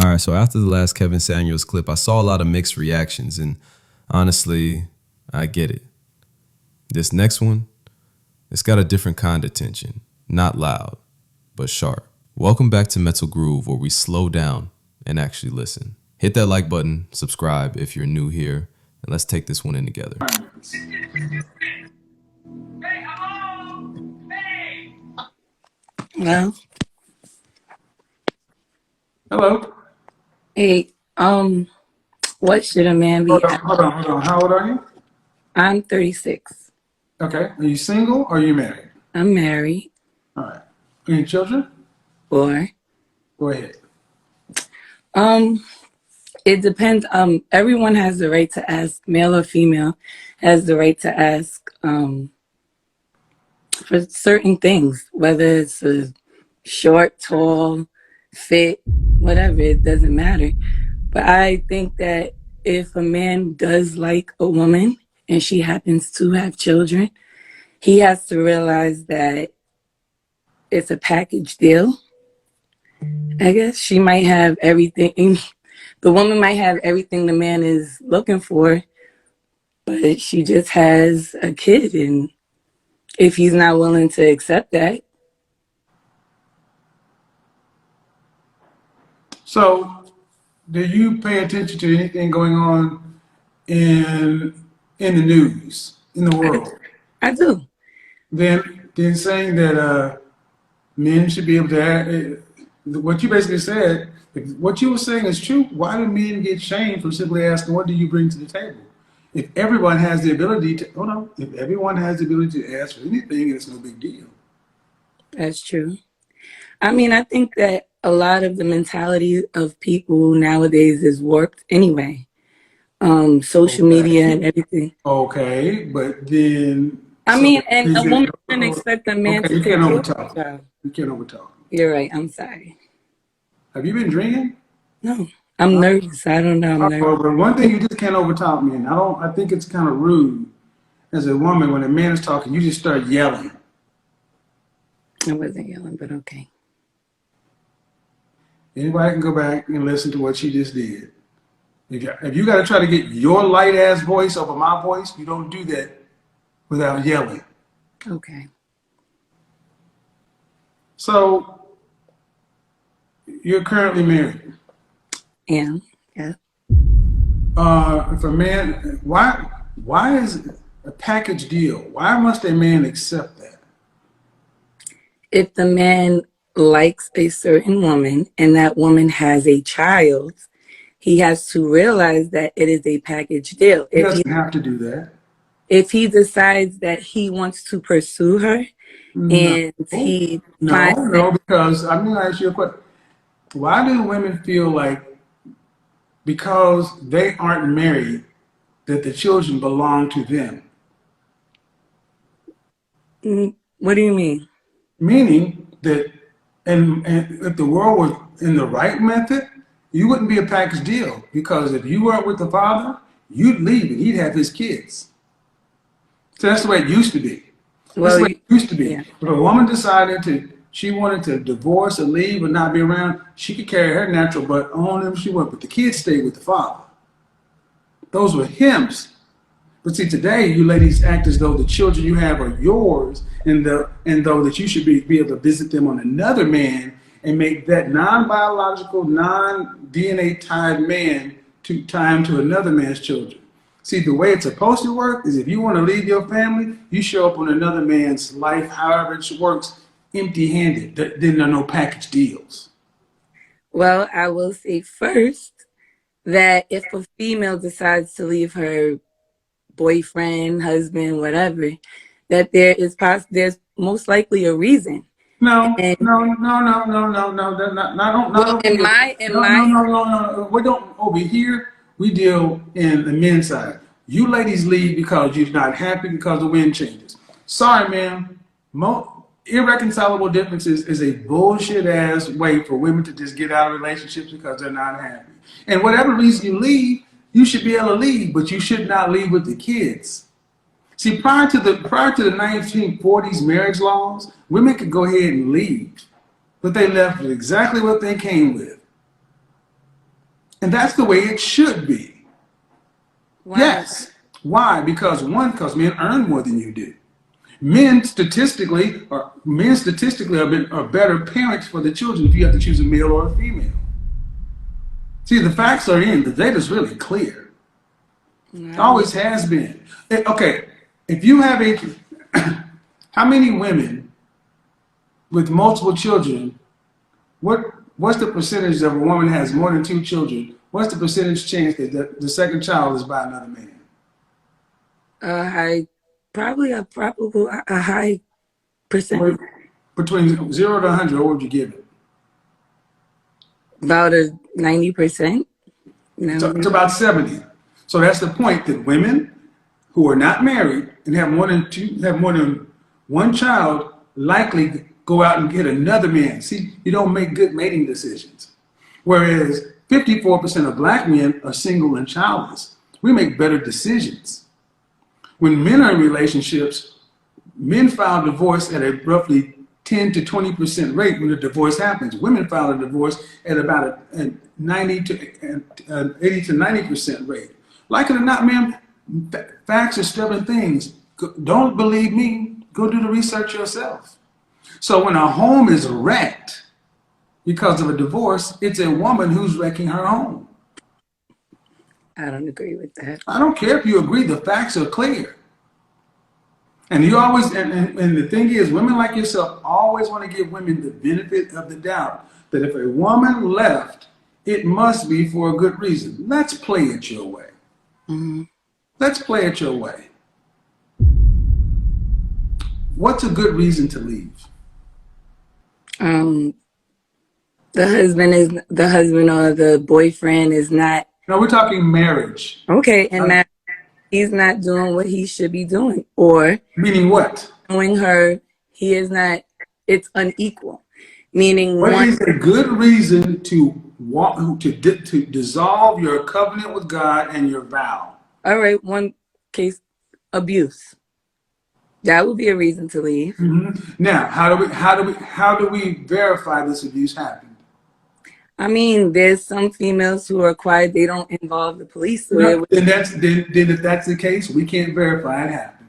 All right, so after the last Kevin Samuels clip, I saw a lot of mixed reactions, and honestly, I get it. This next one, it's got a different kind of tension. Not loud, but sharp. Welcome back to Mental Groove, where we slow down and actually listen. Hit that like button, subscribe if you're new here, and let's take this one in together. Well, Hello. hey, what should a man be? Hold on. How old are you? I'm 36. Okay. Are you single or are you married? I'm married. All right. Any children? Or, Go ahead. it depends. Everyone has the right to ask, male or female, has the right to ask, for certain things, whether it's a short, tall, fit, whatever, it doesn't matter. But I think that if a man does like a woman and she happens to have children, he has to realize that it's a package deal. I guess she might have everything. The woman might have everything the man is looking for, but she just has a kid. And if he's not willing to accept that, So, do you pay attention to anything going on in the news in the world? I do. Then saying that men should be able to what you basically said. If what you were saying is true, why do men get shamed for simply asking, "What do you bring to the table?" If everyone has the ability to, if everyone has the ability to ask for anything, it's no big deal. That's true. I mean, I think that a lot of the mentality of people nowadays is warped anyway. Social media and everything. Okay, but then I so mean, and a is woman it shouldn't expect a man okay? to You take can't care of a overtalk. child. You can't overtalk. You're right. I'm sorry. Have you been drinking? No, I'm nervous. I don't know. I'm nervous. But one thing you just can't overtalk me, and I think it's kind of rude as a woman when a man is talking, you just start yelling. I wasn't yelling, but okay. Anybody can go back and listen to what she just did. If you got to try to get your light ass voice over my voice, you don't do that without yelling. Okay. So you're currently married. And yeah. If a man, why is it a package deal? Why must a man accept that? If the man likes a certain woman and that woman has a child, he has to realize that it is a package deal. He doesn't have to do that. If he decides that he wants to pursue her No, and he finds because I'm going to ask you a question. Why do women feel like because they aren't married that the children belong to them? what do you mean? Meaning that, and if the world was in the right method, you wouldn't be a package deal because if you weren't with the father, you'd leave and he'd have his kids. So that's the way it used to be. This is Well, the way it used to be. yeah. If a woman decided she wanted to divorce or leave or not be around, she could carry her natural butt on if she went, but the kids stayed with the father. Those were hymns. But see, today you ladies act as though the children you have are yours, and though that you should be able to visit them on another man and make that non-biological, non-DNA tied man to tie him to another man's children. See, the way it's supposed to work is if you want to leave your family, you show up on another man's life, however it works, empty-handed. Then there are no package deals. Well, I will say first that if a female decides to leave her boyfriend, husband, whatever, that there's most likely a reason. No, And no, no, no, no, no, no. Not well, over here. No. We don't over here. We deal in the men's side. You ladies leave because you're not happy because the wind changes. Sorry, ma'am. Irreconcilable differences is a bullshit ass way for women to just get out of relationships because they're not happy. And whatever reason you leave, you should be able to leave, but you should not leave with the kids. See, prior to the 1940s marriage laws, women could go ahead and leave, but they left with exactly what they came with. And that's the way it should be. Why? Yes. Why? Because men earn more than you do. Men statistically are better parents for the children if you have to choose a male or a female. See, the facts are in. The data's really clear. It always has been. Okay, if you have how many women with multiple children, what's the percentage of a woman that has more than 2 children? What's the percentage chance that the second child is by another man? A high percent. Between 0 to 100, what would you give it? About a 90%. No. It's about 70. So that's the point, that women who are not married and have more than 1 child likely go out and get another man. See, you don't make good mating decisions. Whereas 54% of black men are single and childless. We make better decisions. When men are in relationships, men file divorce at a roughly 10 to 20% rate when the divorce happens. Women file a divorce at about a 80 to 90% rate. Like it or not, man, facts are stubborn things. Don't believe me. Go do the research yourself. So when a home is wrecked because of a divorce, it's a woman who's wrecking her home. I don't agree with that. I don't care if you agree, the facts are clear. And you always, and the thing is, women like yourself always want to give women the benefit of the doubt that if a woman left, it must be for a good reason. Let's play it your way. Mm-hmm. Let's play it your way. What's a good reason to leave? The husband or the boyfriend is not. No, we're talking marriage. Okay, and that he's not doing what he should be doing, or meaning what? Showing her he is not. It's unequal. Meaning, what is a good reason to dissolve your covenant with God and your vow? All right, one case, abuse. That would be a reason to leave. Mm-hmm. Now, how do we verify this abuse happened? I mean, there's some females who are quiet; they don't involve the police. So then if that's the case, we can't verify it happened.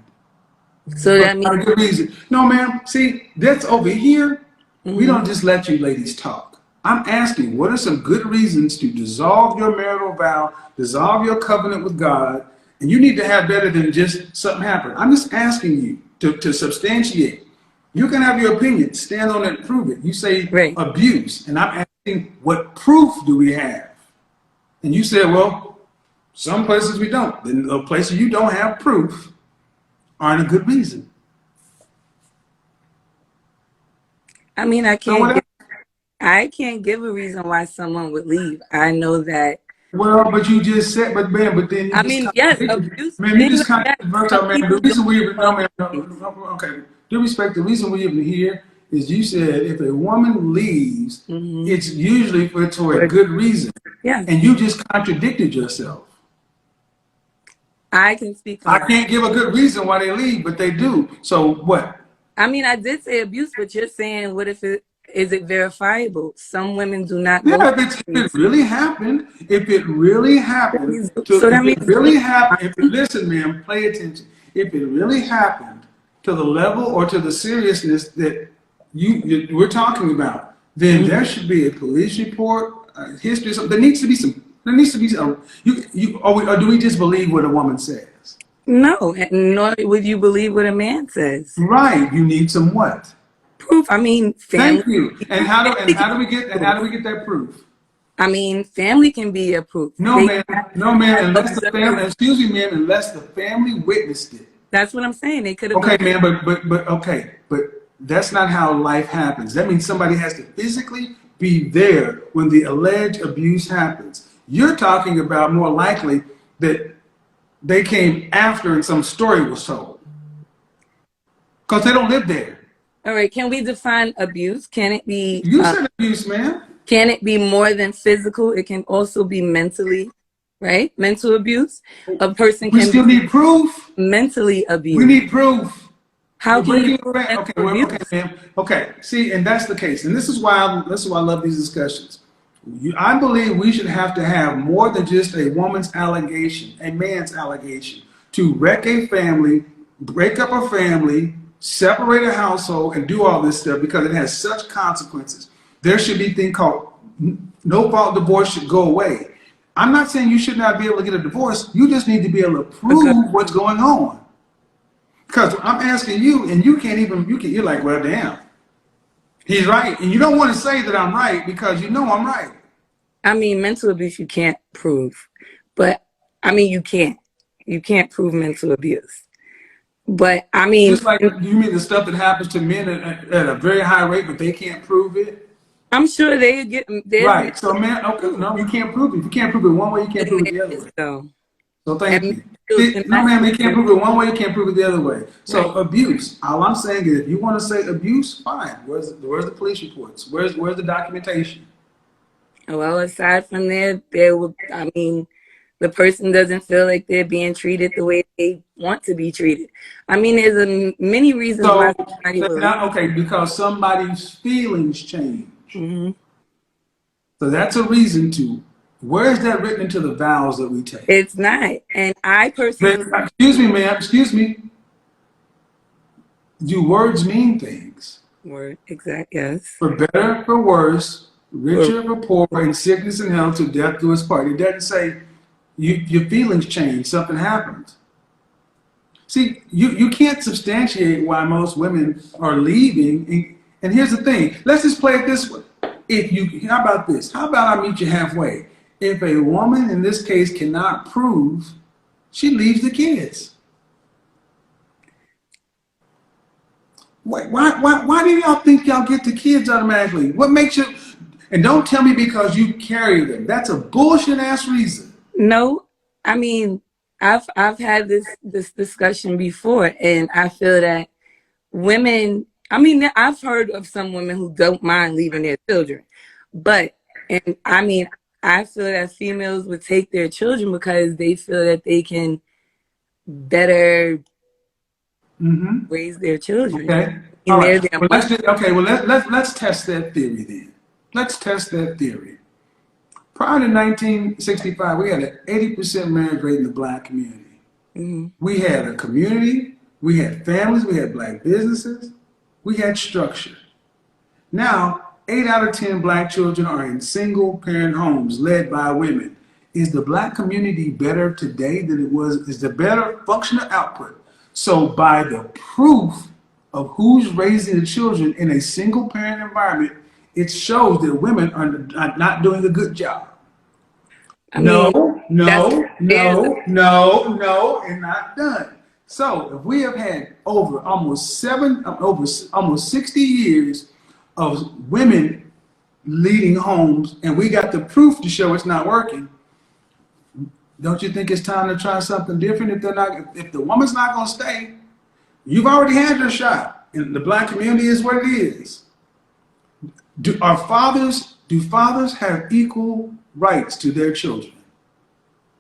So that means a good reason. No, ma'am. See, that's over here. Mm-hmm. We don't just let you ladies talk. I'm asking, what are some good reasons to dissolve your marital vow, dissolve your covenant with God? And you need to have better than just something happened. I'm just asking you to substantiate. You can have your opinion, stand on it, prove it. You say abuse, and I'm asking, what proof do we have? And you said, well, some places we don't. Then the places you don't have proof aren't a good reason. I mean, I can't give a reason why someone would leave. I know that. Well, but you just said, but then I mean, yes, abuse. Man, you just kind of man. The reason we even okay. Due respect, the reason we even here is you said if a woman leaves, mm-hmm. it's usually for a good reason. Yeah. And you just contradicted yourself. I can speak. I can't give a good reason why they leave, but they do. So what? I mean, I did say abuse, but you're saying, what if is it verifiable? Some women do not. Yeah, if it really happened, listen, ma'am, pay attention. If it really happened to the level or to the seriousness that we're talking about, then mm-hmm. there should be a police report, history. There needs to be some. Or do we just believe what a woman says? No, nor would you believe what a man says. Right. You need some what? Proof. I mean, family. Thank you. And how do we get that proof? I mean, family can be a proof. No, man. Unless the family. Excuse me, man. Unless the family witnessed it. That's what I'm saying. They could have. Okay, man. But that's not how life happens. That means somebody has to physically be there when the alleged abuse happens. You're talking about more likely that they came after and some story was told. Because they don't live there. All right, can we define abuse? Can it be... You said abuse, man. Can it be more than physical? It can also be mentally, right? Mental abuse. A person can... We still need proof. Mentally abused. We need proof. How can you... Okay, ma'am. Okay, see, and that's the case. And this is why I love these discussions. I believe we should have to have more than just a woman's allegation, a man's allegation, to wreck a family, break up a family, separate a household, and do all this stuff because it has such consequences. There should be a thing called no fault divorce should go away. I'm not saying you should not be able to get a divorce. You just need to be able to prove what's going on. Because I'm asking you, and you can't even, you're like, well, damn. He's right. And you don't want to say that I'm right because you know I'm right. I mean, mental abuse you can't prove. But, I mean, you can't. You can't prove mental abuse. But, I mean... Just like, you mean the stuff that happens to men at a very high rate, but they can't prove it? I'm sure they get... Right. So, man, okay, no, you can't prove it. If you can't prove it one way, you can't prove it the other way. So thank you. No, ma'am, you can't prove it one way, you can't prove it the other way. So abuse. All I'm saying is, if you want to say abuse, fine. Where's the police reports? Where's the documentation? Well, aside from there will, I mean, the person doesn't feel like they're being treated the way they want to be treated. I mean, there's many reasons why. Okay, because somebody's feelings change. Mm-hmm. So that's a reason to. Where is that written into the vows that we take? It's not. And I personally... Excuse me, ma'am. Excuse me. Do words mean things? Word, exact, yes. For better, for worse, richer, for poor, in sickness and health, to death do us part. It doesn't say your feelings change, something happens. See, you can't substantiate why most women are leaving. And here's the thing. Let's just play it this way. How about this? How about I meet you halfway? If a woman, in this case, cannot prove, she leaves the kids. Why do y'all think y'all get the kids automatically? What makes you... And don't tell me because you carry them. That's a bullshit ass reason. No, I mean, I've had this discussion before, and I feel that women... I mean, I've heard of some women who don't mind leaving their children. But, and I mean... I feel that females would take their children because they feel that they can better raise their children. Okay. All right. Let's test that theory then. Let's test that theory. Prior to 1965, we had an 80% marriage rate in the black community. Mm-hmm. We had a community, we had families, we had black businesses, we had structure. Now, 8 out of 10 black children are in single parent homes led by women. Is the black community better today than it was? Is the better functional output? So by the proof of who's raising the children in a single parent environment, it shows that women are not doing a good job. No, and not done. So if we have had over almost 60 years of women leading homes, and we got the proof to show it's not working, don't you think it's time to try something different? If the woman's not going to stay, you've already had your shot, and the black community is what it is. Do fathers have equal rights to their children?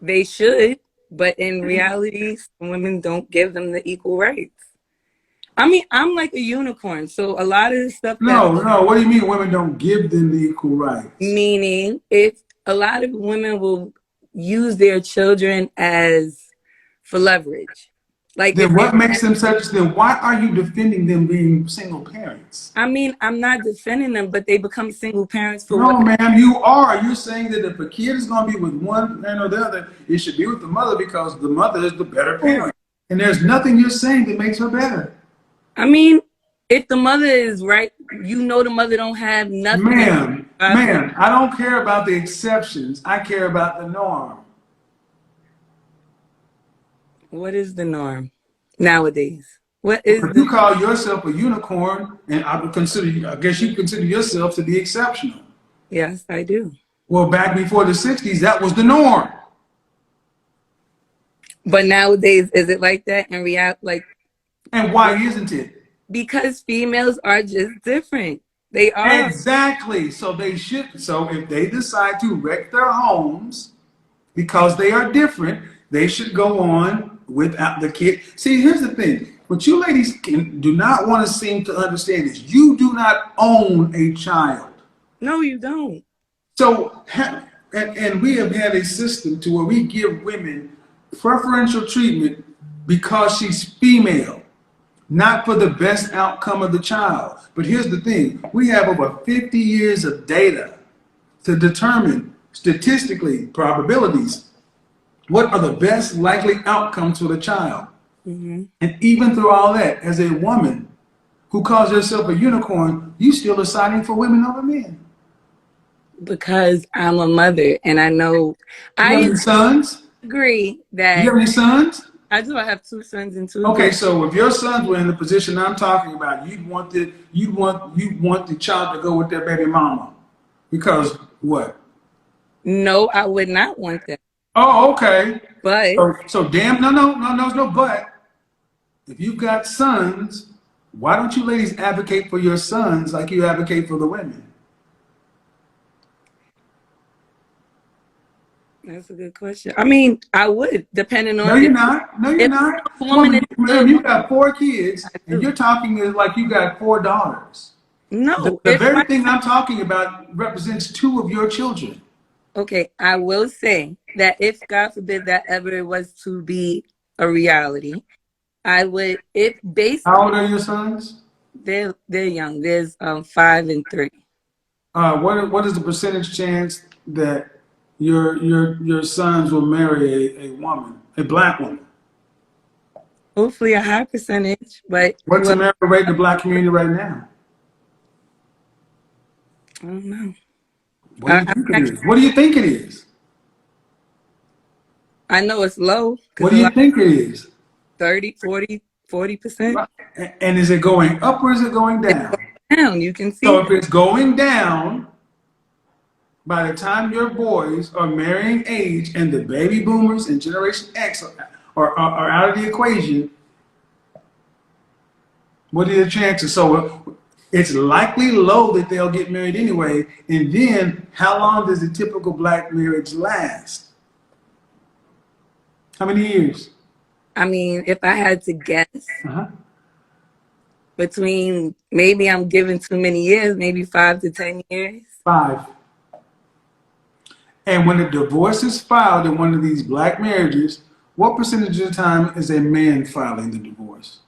They should, but in reality, women don't give them the equal rights. I mean, I'm like a unicorn, so a lot of the stuff... No, what do you mean women don't give them the equal rights? Meaning, a lot of women will use their children for leverage. Like, then what makes them such? Then why are you defending them being single parents? I mean, I'm not defending them, but they become single parents for No, ma'am, you are. You're saying that if a kid is going to be with one man or the other, it should be with the mother because the mother is the better parent. And there's nothing you're saying that makes her better. I mean, if the mother is right, the mother don't have nothing. Ma'am, I don't care about the exceptions. I care about the norm. What is the norm nowadays? You call yourself a unicorn, and I guess you consider yourself to be exceptional. Yes, I do. Well, back before the 60s, that was the norm. But nowadays, is it like that in reality? And why isn't it? Because females are just different. They are. Exactly. So if they decide to wreck their homes because they are different, they should go on without the kid. See, here's the thing. What you ladies do not want to seem to understand is you do not own a child. No, you don't. So, and we have had a system to where we give women preferential treatment because she's female, not for the best outcome of the child. But here's the thing, we have over 50 years of data to determine statistically probabilities what are the best likely outcomes for the child. Mm-hmm. And even through all that, as a woman who calls herself a unicorn, you still deciding for women over men. Because I'm a mother, and I know You have I any sons? agree You that have any sons? I do. I have 2 sons and 2 Okay, daughters. so if your sons were in the position I'm talking about, you'd want the child to go with their baby mama. Because what? No, I would not want that. Oh, okay. But So damn, there's no but. If you've got sons, why don't you ladies advocate for your sons like you advocate for the women? that's a good question. I mean, I would, depending No, on you're not. No, you're if not. the woman is Ma'am, good. you got 4 kids, I and do. you're talking like you got 4 daughters. No, The if very my thing I'm talking about represents 2 of your children. okay, I will say that if God forbid that ever was to be a reality, I would. If based, How old are your sons? they're young. There's 5 and 3. What is the percentage chance that your sons will marry a woman, a black woman? Hopefully a high percentage, but What's the well, marital rate in the black community right now? I don't know. What do you I'm think it actually, is? What do you think it is? I know it's low What because do a you lot think it is? 30, 40%. Right. And is it going up or is it going It's down? going down. You can So see if it's going down, by the time your boys are marrying age and the baby boomers and Generation X are out of the equation, what are the chances? So it's likely low that they'll get married anyway. And then how long does a typical black marriage last? How many years? I mean, if I had to guess Uh-huh. between maybe I'm giving too many years, maybe 5 to 10 years. 5. And when a divorce is filed in one of these black marriages, what percentage of the time is a man filing the divorce?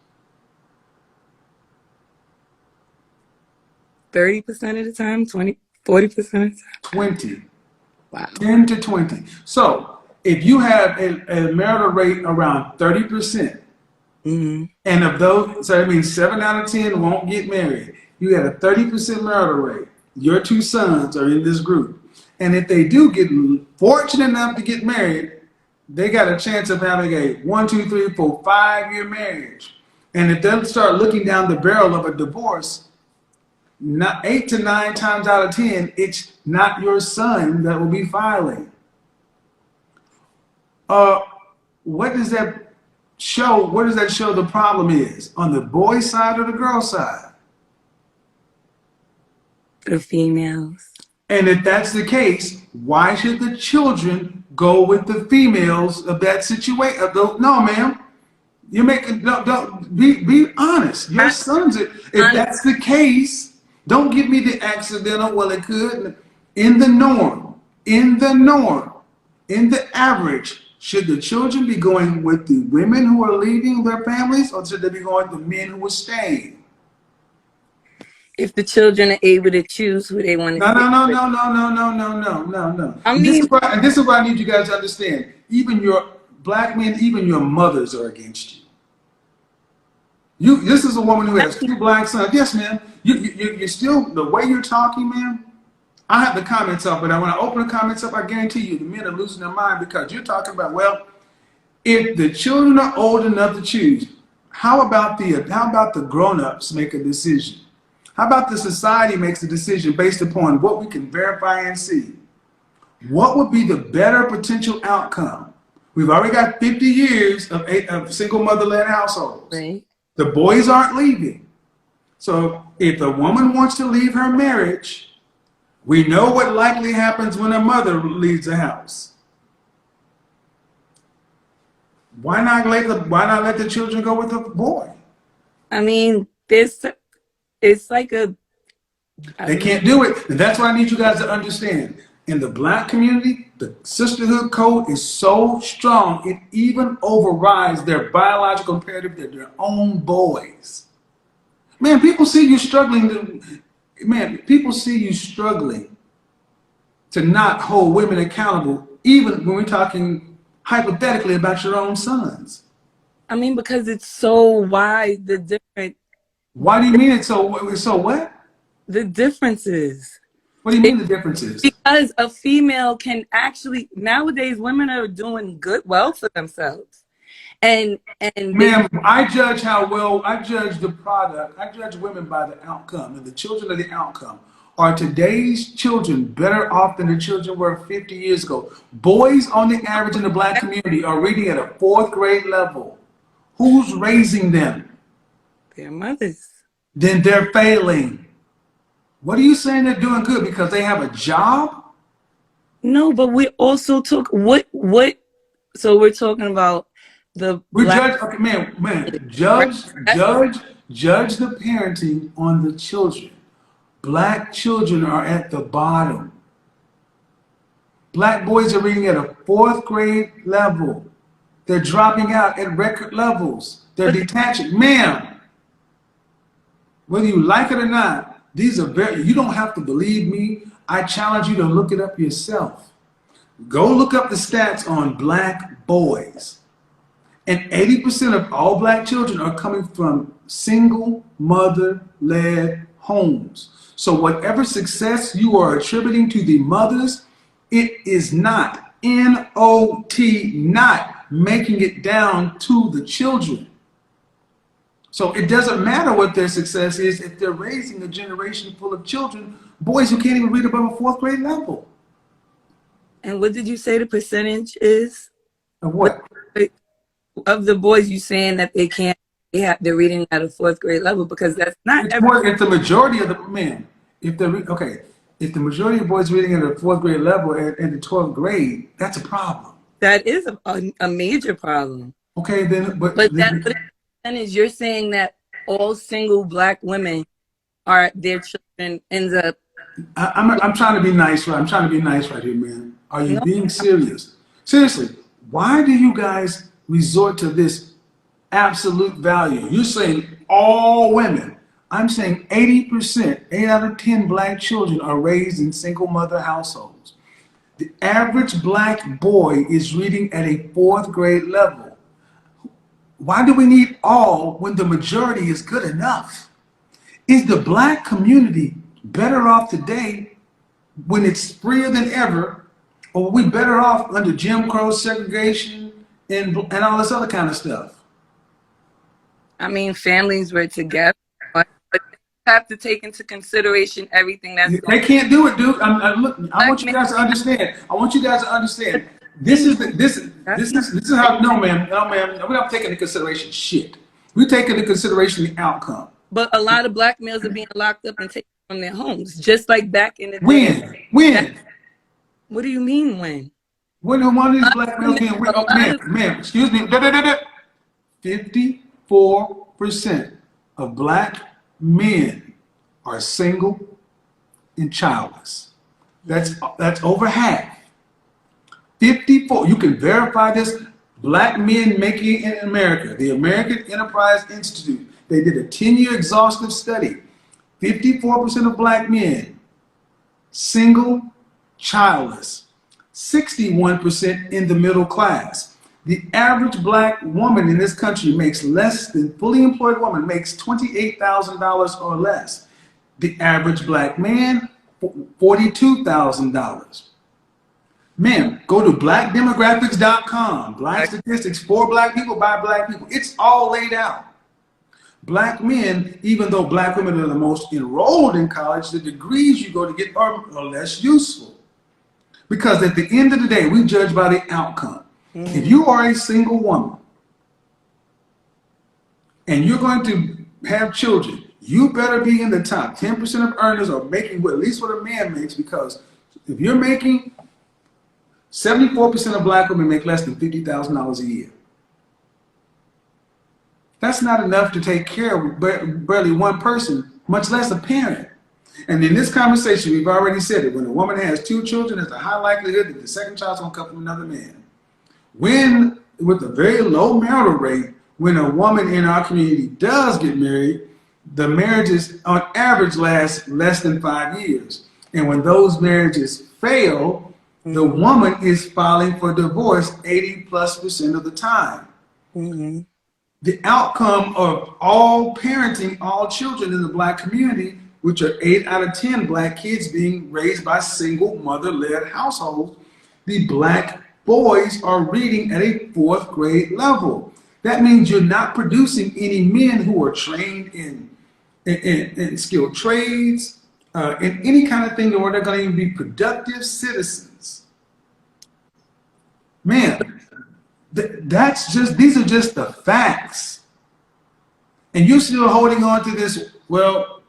30% of the time, 20, 40% of the time. 20. Wow. 10 to 20. So if you have a marital rate around 30%, Mm-hmm. and of those, so that means 7 out of 10 won't get married. You got a 30% marital rate. Your 2 sons are in this group. And if they do get fortunate enough to get married, they got a chance of having a 1, 2, 3, 4, 5-year marriage. And if they'll start looking down the barrel of a divorce, not 8 to 9 times out of 10, it's not your son that will be filing. What does that show? What does that show the problem is? On the boy side or the girl side? The females. And if that's the case, why should the children go with the females of that situation? No, ma'am. You're making, don't be honest. Your sons, if that's the case, don't give me the accidental, well, it could. In the norm, in the average, should the children be going with the women who are leaving their families, or should they be going with the men who are staying? If the children are able to choose who they want to No, stay no, no, with. no, no, no, no, no, no, no, no. I And mean, this is what I need you guys to understand. Even your black men, even your mothers are against you. This is a woman who has 2 black sons. Yes, ma'am. You're still, the way you're talking, ma'am. I have the comments up, but when I open the comments up, I guarantee you the men are losing their mind because you're talking about, well, if the children are old enough to choose, how about the grown-ups make a decision? How about the society makes a decision based upon what we can verify and see? What would be the better potential outcome? We've already got 50 years of single mother-led households. right. The boys aren't leaving. So if a woman wants to leave her marriage, we know what likely happens when a mother leaves the house. Why not let the children go with the boy? I mean, it's like a. They can't do it. And that's what I need you guys to understand. In the black community, the sisterhood code is so strong, it even overrides their biological imperative to their own boys. Man, people see you struggling people see you struggling to not hold women accountable, even when we're talking hypothetically about your own sons. I mean, because it's so wide, Why do you mean it's so what? the differences. What do you It, mean the differences? because a female can actually, nowadays women are doing well for themselves. And they Ma'am, I judge the product, I judge women by the outcome, and the children of the outcome. Are today's children better off than the children were 50 years ago? Boys, on the average in the black community, are reading at a fourth grade level. Who's raising them? their mothers. Then they're failing. What are you saying they're doing good because they have a job? No, but we also took what so we're talking about the We black judge, okay, judge the parenting on the children. Black children are at the bottom. Black boys are reading at a fourth grade level. They're dropping out at record levels. They're detaching. Ma'am, whether you like it or not, you don't have to believe me. I challenge you to look it up yourself. Go look up the stats on black boys. And 80% of all black children are coming from single mother-led homes. So whatever success you are attributing to the mothers, it is not, N-O-T, not making it down to the children. So it doesn't matter what their success is if they're raising a generation full of children, boys who can't even read above a fourth grade level. And what did you say the percentage is? Of what? Of the boys you saying that they're reading at a fourth grade level, because that's not If the majority of the men, if the majority of boys reading at a fourth grade level in the 12th grade, that's a problem. that is a major problem. Okay, then, but that percentage, you're saying that all single black women are their children ends up. I'm trying to be nice, right? I'm trying to be nice right here, man. Are you No. being serious? Seriously, why do you guys resort to this absolute value? You're saying all women. I'm saying 80%, 8 out of 10 black children are raised in single mother households. The average black boy is reading at a fourth grade level. Why do we need all when the majority is good enough? Is the black community better off today when it's freer than ever, or are we better off under Jim Crow segregation and all this other kind of stuff? I mean, families were together, but you have to take into consideration everything that's They can't do it, dude. I want you guys to understand. I want you guys to understand. This is how. No, ma'am. We're not taking into consideration shit. We take into consideration the outcome. But a lot of black males are being locked up and taken from their homes, just like back in the day. When? What do you mean when? When one of these black males being ma'am, excuse me. 54% of black men are single and childless. That's over half. 54. You can verify this. Black Men Making It in America, the American Enterprise Institute. They did a 10-year exhaustive study. 54% of black men, single, childless. 61% in the middle class. The average black woman in this country makes less than fully employed woman makes $28,000 or less. The average black man, $42,000. Men, go to blackdemographics.com. Black statistics for black people by black people. It's all laid out. Black men, even though black women are the most enrolled in college, the degrees you go to get are less useful. Because at the end of the day, we judge by the outcome. If you are a single woman and you're going to have children, you better be in the top 10% of earners or making at least what a man makes, because if you're making 74% of black women make less than $50,000 a year. That's not enough to take care of barely one person, much less a parent. And in this conversation, we've already said it. When a woman has 2 children, there's a high likelihood that the second child's going to come from another man. When, with a very low marital rate, when a woman in our community does get married, the marriages on average last less than 5 years. And when those marriages fail, the woman is filing for divorce 80+% of the time. Mm-hmm. The outcome of all parenting, all children in the Black community, which are 8 out of 10 Black kids being raised by single mother-led households, the Black boys are reading at a 4th grade level. That means you're not producing any men who are trained in skilled trades, in any kind of thing where they're going to even be productive citizens. Man, these are just the facts. And you're still holding on to this, well,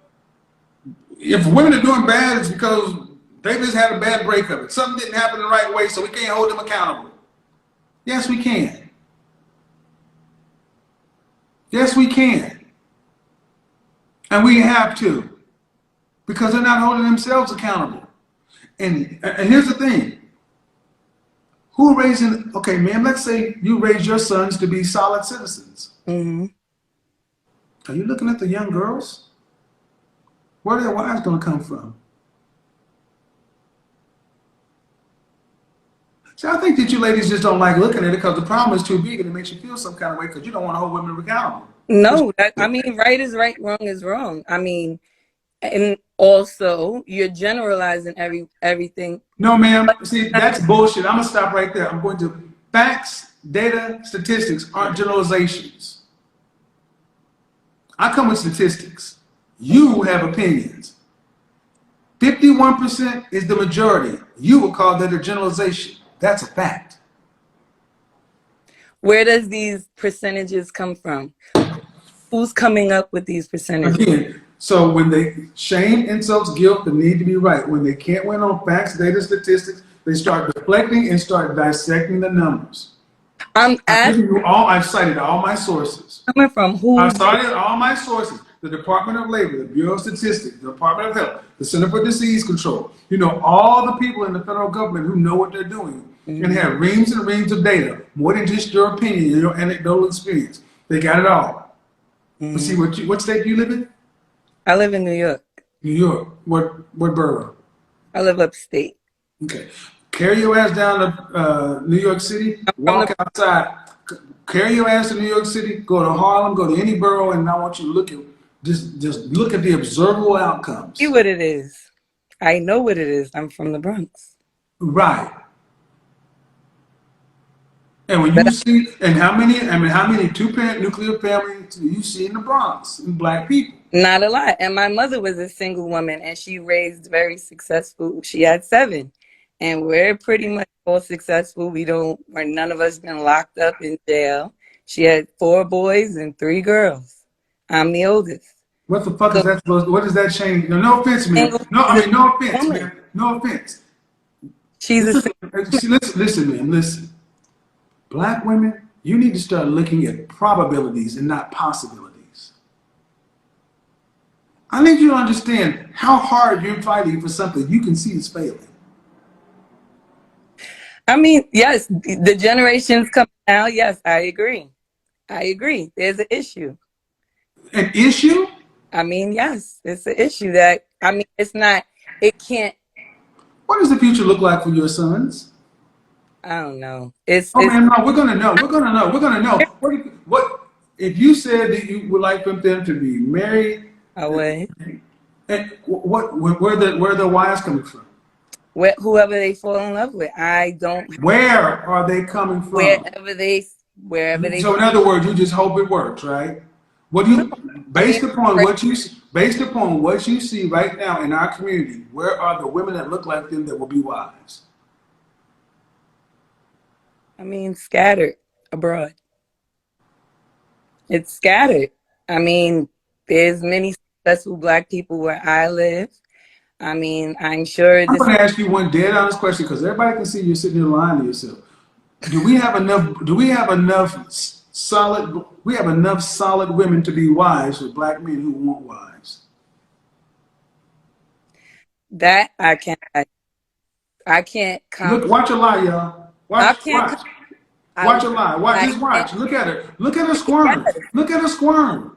if women are doing bad, it's because they just had a bad breakup. Something didn't happen the right way, so we can't hold them accountable. Yes, we can. Yes, we can. And we have to. Because they're not holding themselves accountable. And here's the thing. Who raising, okay, ma'am, let's say you raise your sons to be solid citizens. Mm-hmm. Are you looking at the young girls? Where are their wives going to come from? See, I think that you ladies just don't like looking at it because the problem is too big and it makes you feel some kind of way because you don't want to hold women accountable. No, I mean, right is right, wrong is wrong. I mean, and also you're generalizing everything. No, ma'am. See, that's bullshit. I'm going to stop right there. I'm going to facts, data, statistics aren't generalizations. I come with statistics. You have opinions. 51% is the majority. You would call that a generalization. That's a fact. Where does these percentages come from? Who's coming up with these percentages? Again, so when they shame, insults, guilt, the need to be right. When they can't win on facts, data, statistics, they start deflecting and start dissecting the numbers. I'm asking you all. I've cited all my sources. Coming from who? I've cited all my sources. The Department of Labor, the Bureau of Statistics, the Department of Health, the Center for Disease Control. You know, all the people in the federal government who know what they're doing and have reams and reams of data, more than just your opinion and your anecdotal experience. They got it all. Let's see, what state do you live in? I live in New York. New York. What borough? I live upstate. Okay. Carry your ass down to New York City, walk outside, carry your ass to New York City, go to Harlem, go to any borough, and I want you to look at just look at the observable outcomes. See what it is. I know what it is. I'm from the Bronx. Right. And when you see, and how many 2-parent nuclear families do you see in the Bronx in Black people? Not a lot. And my mother was a single woman and she raised very successful. She had 7. And we're pretty much all successful. None of us been locked up in jail. She had 4 boys and 3 girls. I'm the oldest. What the fuck is that supposed to, what does that change? No offense, man. No offense, man. No offense. Listen, man, listen. Black women, you need to start looking at probabilities and not possibilities. I need you to understand how hard you're fighting for something you can see is failing. I mean, yes, the generations come now. Yes, I agree. There's an issue. An issue? I mean, yes, it's an issue that, I mean, it can't. What does the future look like for your sons? I don't know. Man, no, we're gonna know. What if you said that you would like them to be married? I would. And where the wives coming from? Whoever they fall in love with. I don't. Where are they coming from? Wherever they. So in other words, you just hope it works, right? Based upon what you see right now in our community, where are the women that look like them that will be wives? I mean, scattered abroad. It's scattered. I mean, there's many successful Black people where I live. I mean, I'm sure I'm going to ask you one dead honest question because everybody can see you're sitting there lying to yourself. Do we have enough solid women to be wives with Black men who want wives? That I can't. I can't Look, comp. watch her lie, y'all. I Watch, can't. watch. I Watch was. her lie. Watch, I just can't. watch. Look at her. Look at her squirm. Look at her squirm.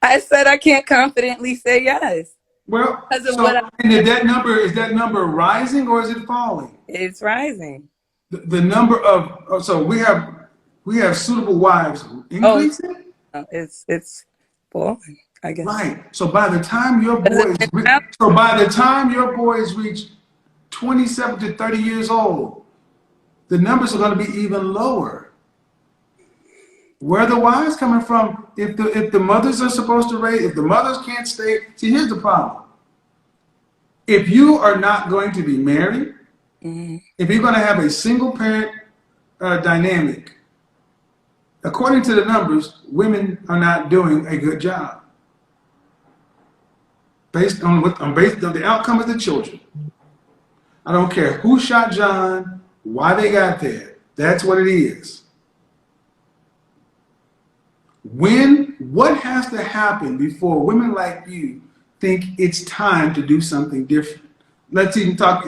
I said I can't confidently say yes Well, because of what so and is that number rising or is it falling? it's rising. The number of so we have suitable wives Oh increasing, no, it's falling. I guess. right? So by the time your Does it boys, went down? so by the time your boys reach 27 to 30 years old, the numbers are going to be even lower. Where are the wives coming from? If the mothers are supposed to raise, if the mothers can't stay, see, here's the problem. If you are not going to be married, Mm-hmm. if you're going to have a single parent dynamic, according to the numbers, women are not doing a good job based on the outcome of the children. I don't care who shot John, why they got there. That's what it is. What has to happen before women like you think it's time to do something different? Let's even talk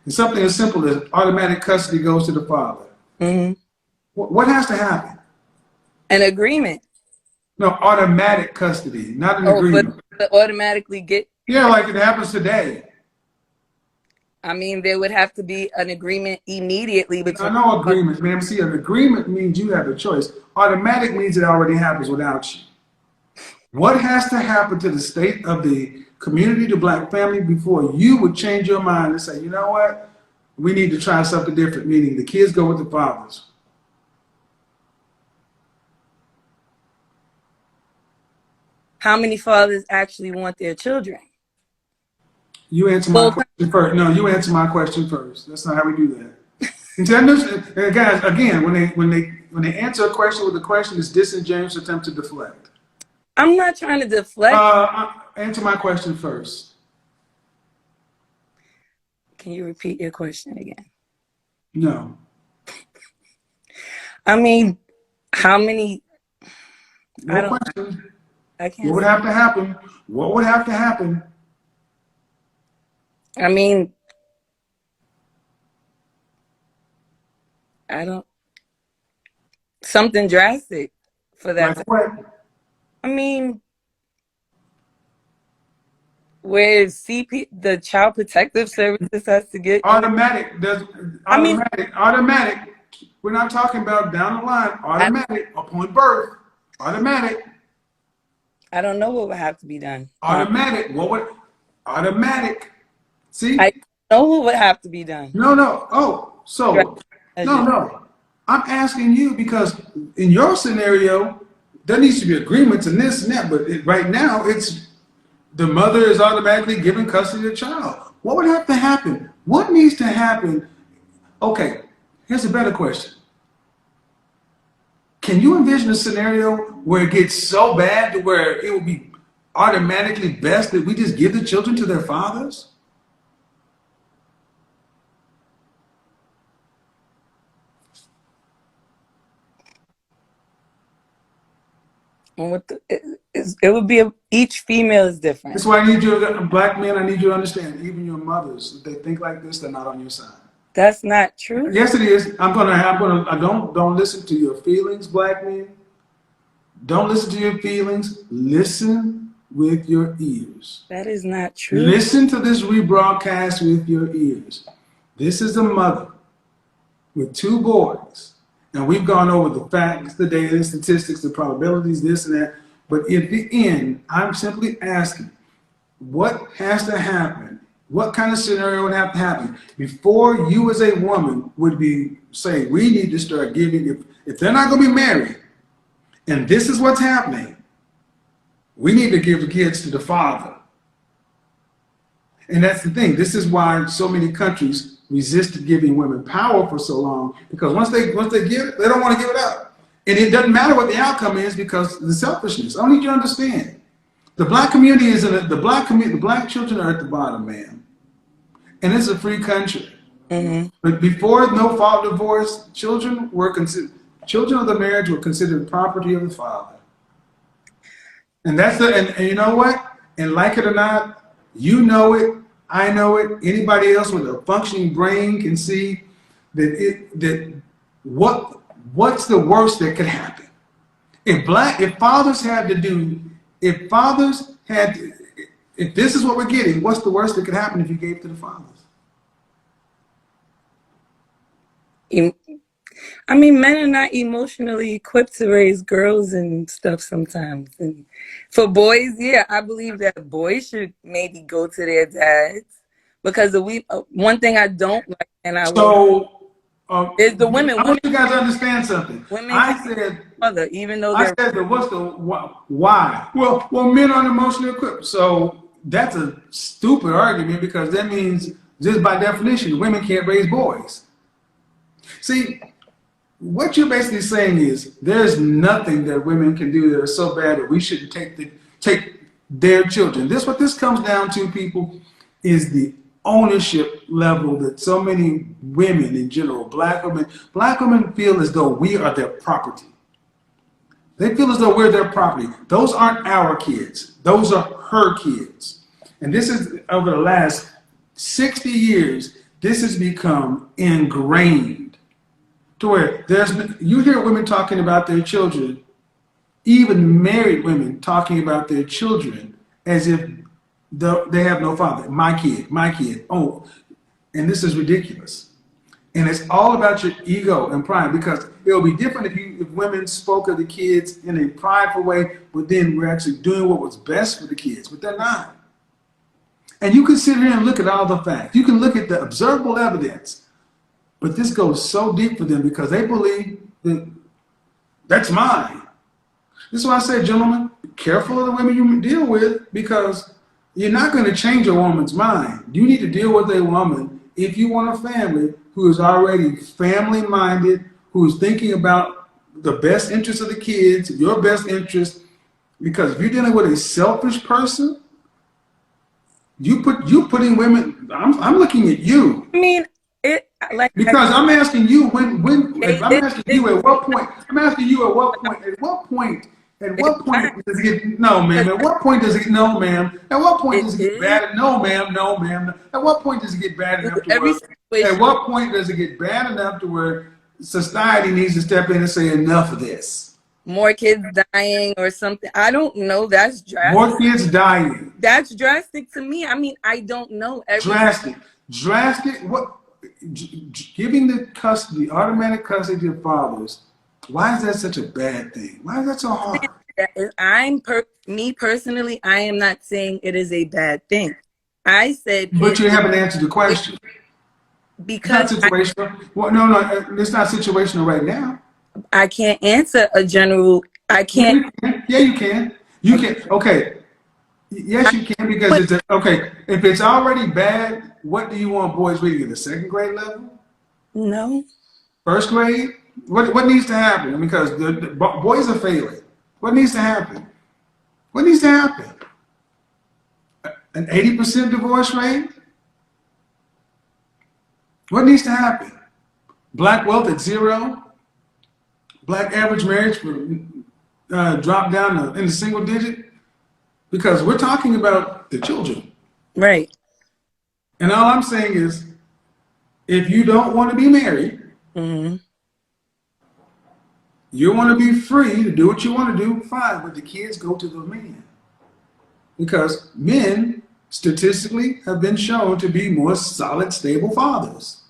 something as simple as automatic custody goes to the father. Mm-hmm. What has to happen? An agreement. No, automatic custody, not an Oh, for agreement. to automatically get. Yeah, like it happens today. I mean, there would have to be an agreement immediately between. No agreement, ma'am. See, an agreement means you have a choice. Automatic means it already happens without you. What has to happen to the state of the community, the black family, before you would change your mind and say, you know what? We need to try something different, meaning the kids go with the fathers. How many fathers actually want their children? You answer my Well, question first. No, you answer my question first. That's not how we do that. And guys, again, when they answer a question with a question, it's disingenuous attempt to deflect. I'm not trying to deflect. Answer my question first. Can you repeat your question again? No. I mean, how many? I No don't. question. I What can't. would have to happen? What would have to happen? I mean, I don't. Something drastic for that. Like what? I mean, where the Child Protective Services has to get. Automatic. Does I mean, automatic. We're not talking about down the line. I, Automatic upon birth. Automatic. I don't know what would have to be done. Automatic. What would automatic? See? I know what would have to be done. No. Oh, so no. I'm asking you because in your scenario, there needs to be agreements and this and that. But right now, it's the mother is automatically given custody of the child. What would have to happen? What needs to happen? Okay, here's a better question. Can you envision a scenario where it gets so bad to where it would be automatically best that we just give the children to their fathers? And it would be each female is different. That's why I need you, black men. I need you to understand. Even your mothers, if they think like this, they're not on your side. That's not true. Yes, it is. Don't listen to your feelings, black men. Don't listen to your feelings. Listen with your ears. That is not true. Listen to this rebroadcast with your ears. This is a mother with two boys. And we've gone over the facts, the data, the statistics, the probabilities, this and that. But at the end, I'm simply asking, what has to happen? What kind of scenario would have to happen before you as a woman would be saying, we need to start giving, if they're not going to be married, and this is what's happening, we need to give the kids to the father. And that's the thing. This is why so many countries resisted giving women power for so long, because once they give it, they don't want to give it up. And it doesn't matter what the outcome is because of the selfishness. I need you to understand. The black community is the black children are at the bottom, man. And it's a free country. Mm-hmm. But before no fault divorce, children of the marriage were considered property of the father. And that's and you know what? And like it or not, you know it, I know it. Anybody else with a functioning brain can see what's the worst that could happen. If fathers had to do, if fathers had, to, if this is what we're getting, what's the worst that could happen if you gave to the fathers? I mean, men are not emotionally equipped to raise girls and stuff sometimes. And for boys, yeah, I believe that boys should maybe go to their dads because one thing I don't like, and I will, So is the women. I want you guys to understand something. Women I said, mother, even though I they're said, what's the why? Well, men aren't emotionally equipped. So that's a stupid argument because that means just by definition, women can't raise boys. See, what you're basically saying is there's nothing that women can do that are so bad that we shouldn't take their children. What this comes down to, people, is the ownership level that so many women in general, black women feel as though we are their property. They feel as though we're their property. Those aren't our kids. Those are her kids. And this is over the last 60 years, this has become ingrained. To where you hear women talking about their children, even married women talking about their children as if they have no father. My kid. Oh, and this is ridiculous. And it's all about your ego and pride because it'll be different if women spoke of the kids in a prideful way, but then we're actually doing what was best for the kids, but they're not. And you can sit here and look at all the facts. You can look at the observable evidence. But this goes so deep for them because they believe that that's mine. This is why I say, gentlemen, be careful of the women you deal with because you're not going to change a woman's mind. You need to deal with a woman if you want a family who is already family-minded, who is thinking about the best interest of the kids, your best interest. Because if you're dealing with a selfish person, you putting women. I'm looking at you. I mean, because I'm asking you I'm asking you at what point does it get no ma'am? At what point does it no ma'am? At what point does it get bad? No ma'am. At what point does it get bad enough to where at what point does it get bad enough to where society needs to step in and say enough of this? More kids dying or something. I don't know. That's drastic. More kids dying. That's drastic to me. I mean, I don't know. Drastic. What? Giving the automatic custody to fathers, why is that such a bad thing? Why is that so hard? Me personally, I am not saying it is a bad thing. I said, but you haven't answered the question. Because it's not situational. Well, no, it's not situational right now. I can't answer a general. I can't. Yeah, you can. You can. Okay. Yes, you can because it's okay. If it's already bad, what do you want boys reading at the second grade level? No. First grade? What needs to happen? Because the boys are failing. What needs to happen? What needs to happen? An 80% divorce rate? What needs to happen? Black wealth at 0? Black average marriage drop down in the single digit? Because we're talking about the children. Right. And all I'm saying is, if you don't want to be married, you want to be free to do what you want to do, fine, but the kids go to the men. Because men, statistically, have been shown to be more solid, stable fathers.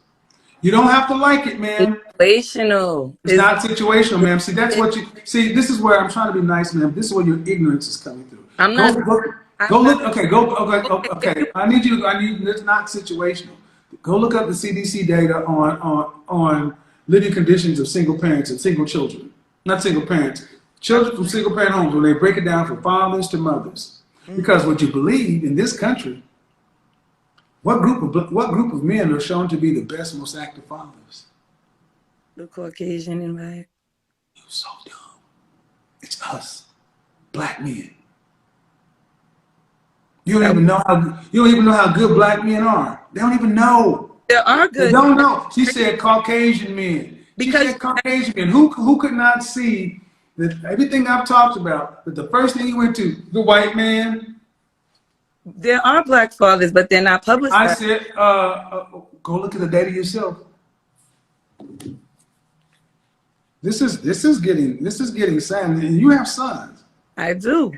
You don't have to like it, man. Situational. It's not situational, ma'am. See, that's what you see. This is where I'm trying to be nice, ma'am. This is where your ignorance is coming through. I'm not. Okay. I need it's not situational. Go look up the CDC data on living conditions of single parents and single children. Not single parents. Children from single parent homes, when they break it down from fathers to mothers. Because what you believe in this country, what group of men are shown to be the best, most active fathers? The Caucasian and black. You're so dumb. It's us, black men. You don't even know how good black men are. They don't even know. There are good. They don't know. She said Caucasian men. She said Caucasian men. Who could not see that everything I've talked about? That the first thing he went to, the white man. There are black fathers, but they're not I publicized. said, go look at the data yourself. This is getting sad. And you have sons. I do.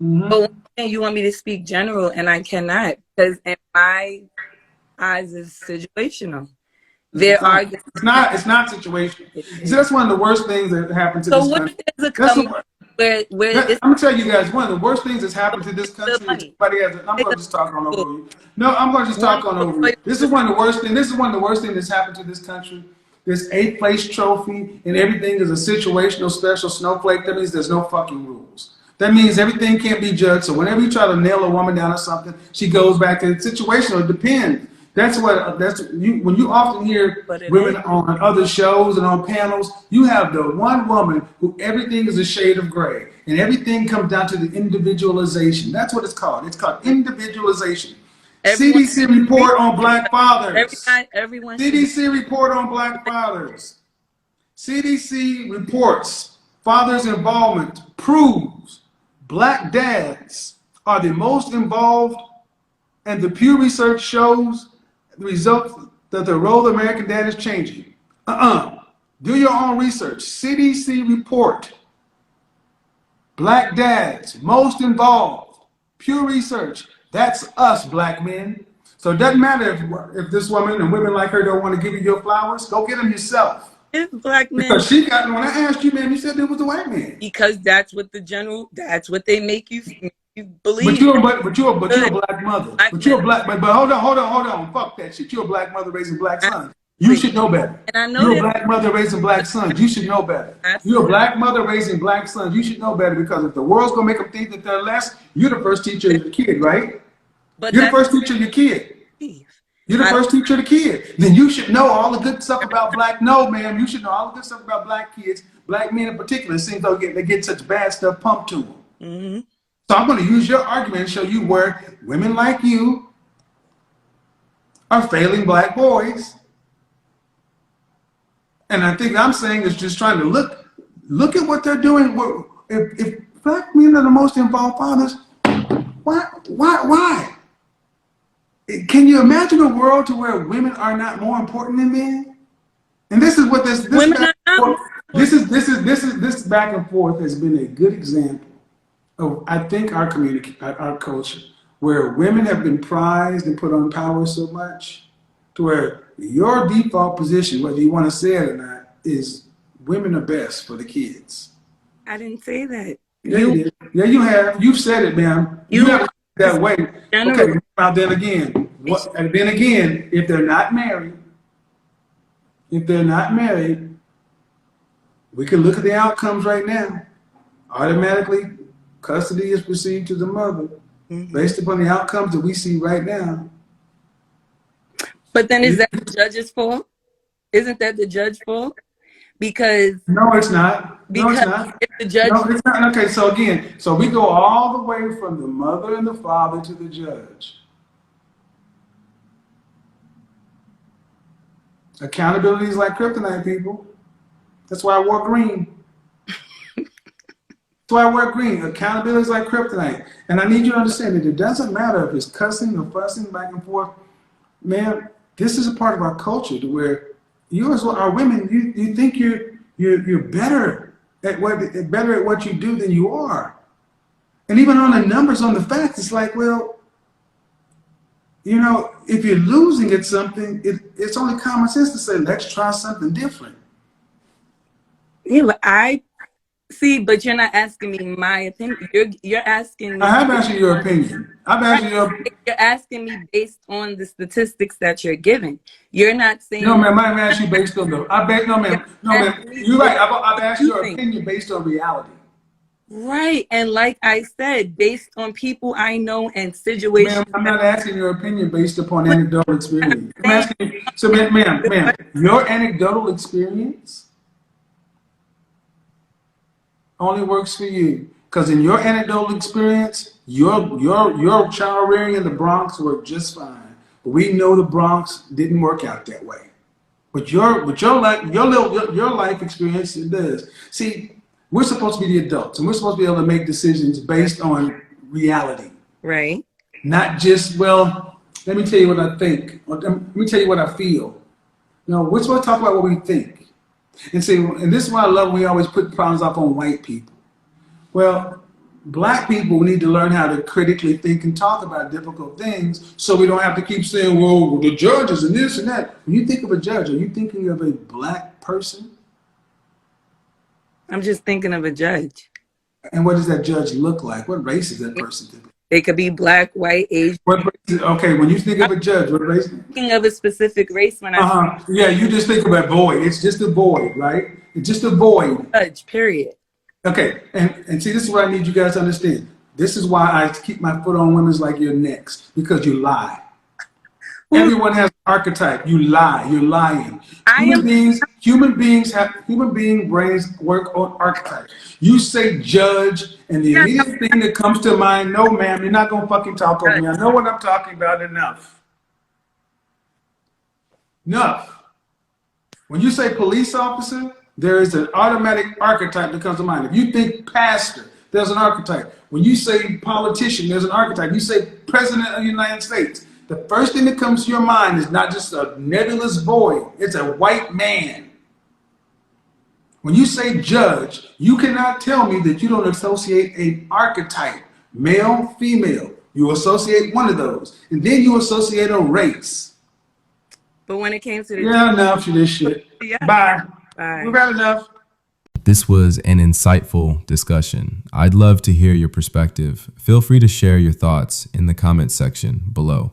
Mm-hmm. But one thing, you want me to speak general, and I cannot, because in my eyes, it's situational. There are. It's not situational. See, that's one of the worst things that happened to So this what country. if there's a That's community where it's I'm gonna tell you guys, one of the worst things that's happened to this country is somebody has. I'm gonna just talk on over you. No, I'm gonna just talk on over you. This is one of the worst things. This is one of the worst things that's happened to this country. This 8th place trophy and everything is a situational special snowflake. That means there's no fucking rules. That means everything can't be judged. So whenever you try to nail a woman down or something, she goes back to the situational. It depends. When you often hear women on other shows and on panels, you have the one woman who everything is a shade of gray and everything comes down to the individualization. That's what it's called. It's called individualization. CDC report on black fathers. CDC report on black fathers. CDC reports fathers' involvement proves black dads are the most involved, and the Pew Research shows the result that the role of American dad is changing. Do your own research. CDC report. Black dads, most involved. Pew Research. That's us, black men. So it doesn't matter if this woman and women like her don't want to give you your flowers. Go get them yourself. It's black men. Because she got, when I asked you, man, you said it was a white man. Because that's what they make you believe. But you're a black mother. But you're a black. But hold on. Fuck that shit. You're a black mother raising black sons. You should know better. And I know you're a black mother raising black sons. You should know better. You're a black mother raising black sons. You should know better, because if the world's gonna make them think that they're less, you're the first teacher of your kid, right? But you're the first teacher of your kid. You're the first teacher of the kid. Then you should know all the good stuff about black. No, ma'am, you should know all the good stuff about black kids, black men in particular. It seems like they get such bad stuff pumped to them. Mm-hmm. So I'm going to use your argument and show you where women like you are failing black boys. And I think I'm saying is just trying to look at what they're doing. If black men are the most involved fathers, why? Can you imagine a world to where women are not more important than men? And this is what this back and forth has been a good example of, I think, our community, our culture, where women have been prized and put on power so much, to where your default position, whether you want to say it or not, is women are best for the kids. I didn't say that. Yeah, you did. Yeah, you have. You've said it, ma'am. You have that way. Okay. Now then again, if they're not married, we can look at the outcomes right now. Automatically, custody is received to the mother, based upon the outcomes that we see right now. But then is that the judge's fault? Isn't that the judge's fault? Because no, it's not. No, it's not. If the judge, no, it's not. Okay, so again, we go all the way from the mother and the father to the judge. Accountability is like kryptonite, people. That's why I wore green. That's why I wear green. Accountability is like kryptonite. And I need you to understand that it doesn't matter if it's cussing or fussing back and forth. Man, this is a part of our culture to where you as well, our women, you think you're better at what you do than you are. And even on the numbers, on the facts, it's like, well, you know, if you're losing at something, it's only common sense to say, let's try something different. Yeah, but I see, but you're not asking me my opinion. You're asking me. I have asked you your opinion. You're asking me based on the statistics that you're giving. You're not saying. No, ma'am. I've asked you based on no, ma'am. You're right. I've asked your opinion based on reality. Right, and like I said, based on people I know and situations. Ma'am, I'm not asking your opinion based upon anecdotal experience. I'm asking you, so, ma'am, your anecdotal experience only works for you, because in your anecdotal experience, your child rearing in the Bronx worked just fine. But we know the Bronx didn't work out that way. But your life experience, it does. See, we're supposed to be the adults, and we're supposed to be able to make decisions based on reality. Right. Not just, well, let me tell you what I think, or let me tell you what I feel. No, we're supposed to talk about what we think. And see, and this is why I love when we always put problems off on white people. Well, black people need to learn how to critically think and talk about difficult things so we don't have to keep saying, well, the judges and this and that. When you think of a judge, are you thinking of a black person? I'm just thinking of a judge. And what does that judge look like? What race is that person typically? They could be black, white, Asian. What race okay, when you think of a judge, what race? Thinking of a specific race when I Yeah, you just think about void. It's just a void, right? It's just a void. judge, period. Okay, and see, this is what I need you guys to understand. This is why I keep my foot on women's like you're next, because you lie. Everyone has an archetype. You lie. You're lying. Human being brains work on archetypes. You say judge, and the immediate thing that comes to mind, no, ma'am, you're not gonna fucking talk over me. I know what I'm talking about. Enough. Enough. When you say police officer, there is an automatic archetype that comes to mind. If you think pastor, there's an archetype. When you say politician, there's an archetype. You say president of the United States. The first thing that comes to your mind is not just a nebulous void. It's a white man. When you say judge, you cannot tell me that you don't associate an archetype, male, female. You associate one of those. And then you associate a race. But when it came to the Yeah, enough of this shit. Bye. We've had enough. This was an insightful discussion. I'd love to hear your perspective. Feel free to share your thoughts in the comment section below.